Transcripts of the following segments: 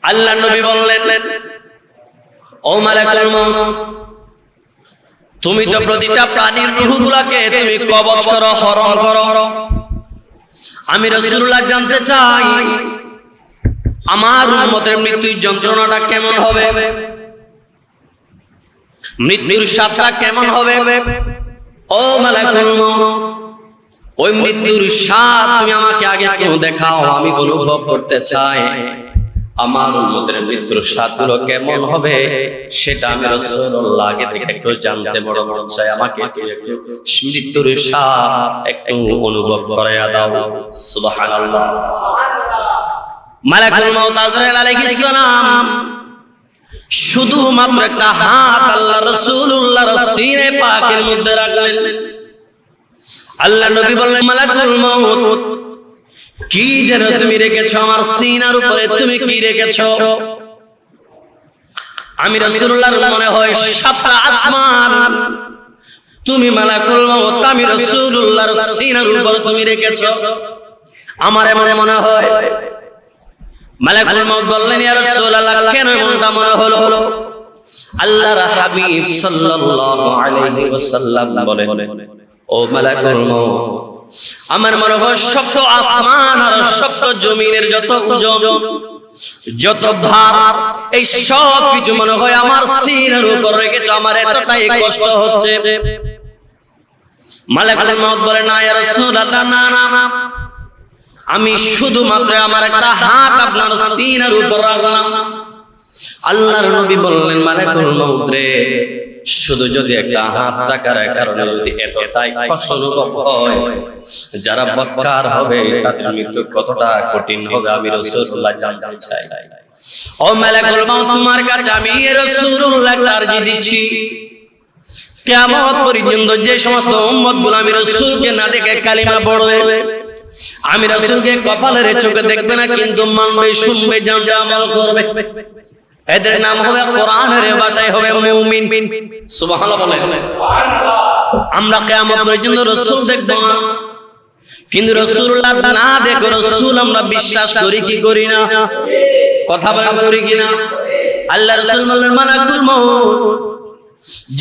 আল্লাহ নবী বললেন, ও মালাকুল মউত, তুমি তো প্রতিটা প্রাণীর রূহগুলোকে তুমি কবজ করো, হরণ করো। আমি রাসূলুল্লাহ জানতে চাই আমার উম্মতের মৃত্যুর যন্ত্রণাটা কেমন হবে, মৃত্যুর স্বাদটা কেমন হবে। ও মালাকুল মউত, ওই মৃত্যুর স্বাদ তুমি আমাকে আগে একটু দেখাও, আমি অনুভব করতে চাই আমার উম্মতের মৃত্যুর স্বাদগুলো কেমন হবে, সেটা আমি রাসূলুল্লাহ আগে থেকে একটু জানতে বড় মন চাই। আমাকে একটু মৃত্যুর স্বাদ একটু অনুভব করাইয়া দাও। সুবহানাল্লাহ। মালাকুল মউত আজরাইল আলাইহিস সালাম শুধুমাত্র একটা হাত আল্লাহ রাসূলুল্লাহর সিনে পাকের মধ্যে রাখলেন। আল্লাহ নবী বললেন, মালাকুল মউত, কি যেন তুমি রেখেছো আমার সিনার উপরে, তুমি কি রেখেছো? আমি রাসূলুল্লাহর মনে হয় সাতটা আসমান তুমি মালাকুল মউত আমি রাসূলুল্লাহর সিনার উপর তুমি রেখেছো, আমার এমন মনে হয়। মালাকুল মউত বললেন, ইয়া রাসূলুল্লাহ, কেন এমনটা মনে হলো? আল্লাহর হাবিব সাল্লাল্লাহু আলাইহি ওয়াসাল্লাম বলেন, ও মালাকুল মউত, আমার মনে হয় সপ্ত আসমান আর সপ্ত জমিনের যত ওজন, যত ভার, এই সব কিছু মনে হয় আমার সিনার উপর রেখেছো, আমার এতটাই কষ্ট হচ্ছে। মালাকুল মউত বলে, না ইয়া রাসূলুল্লাহ, না না, আমি শুধুমাত্র আমার একটা হাত আপনার সিনার উপর রাখলাম। আল্লাহর নবী বললেন, মালাকুল মউত রে, শুধু যদি একটা হাত রাখার কারণে যদি এতটাই কষ্ট অনুভব হয়, যারা বদকার হবে তাদের মৃত্যু কতটা কঠিন হবে আমি রাসূলুল্লাহ জানতে চাই। ও মালাকুল মউত, তোমার কাছে আমি রাসূলুল্লাহ আরজি দিচ্ছি, কিয়ামত পর্যন্ত যে সমস্ত উম্মতগুলো আমি রাসূলকে না দেখে কালিমা পড়বে, আমি রাসূলকে কপালের চোখে দেখবে না, কিন্তু মানবে, শুনবে, জানবে, আমল করবে, এদের নাম হবে কোরআনের ভাষায় হবে মুমিন। সুবহানাল্লাহ বলেন। আমরা কিয়ামত পর্যন্ত রাসূল দেখব না, কিন্তু রাসূলুল্লাহ না দেখে রাসূল আমরা বিশ্বাস করি কি করি না? কথা বলেন, করি কিনা? আল্লাহ রাসূল বললেন, মালাকুল মউত,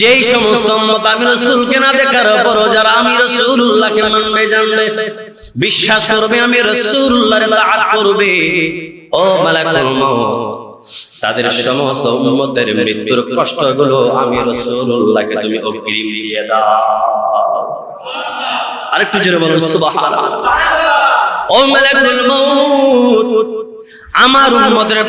যেই সমস্ত উম্মত আমি রাসূলকে না দেখার পরও যারা আমি রাসূলুল্লাহকে মানবে, জানবে, বিশ্বাস করবে, আমি রাসূলুল্লাহর তাআত করবে, ও মালাকুল মউত, তাদের সমস্ত উম্মতের মৃত্যুর কষ্টগুলো আমি রাসূলুল্লাহকে তুমি অগ্রিম দিয়ে দাও। আরেকটু জোরে বলুন সুবহানাল্লাহ। ও মালাকুল মউত, আমার উম্মতের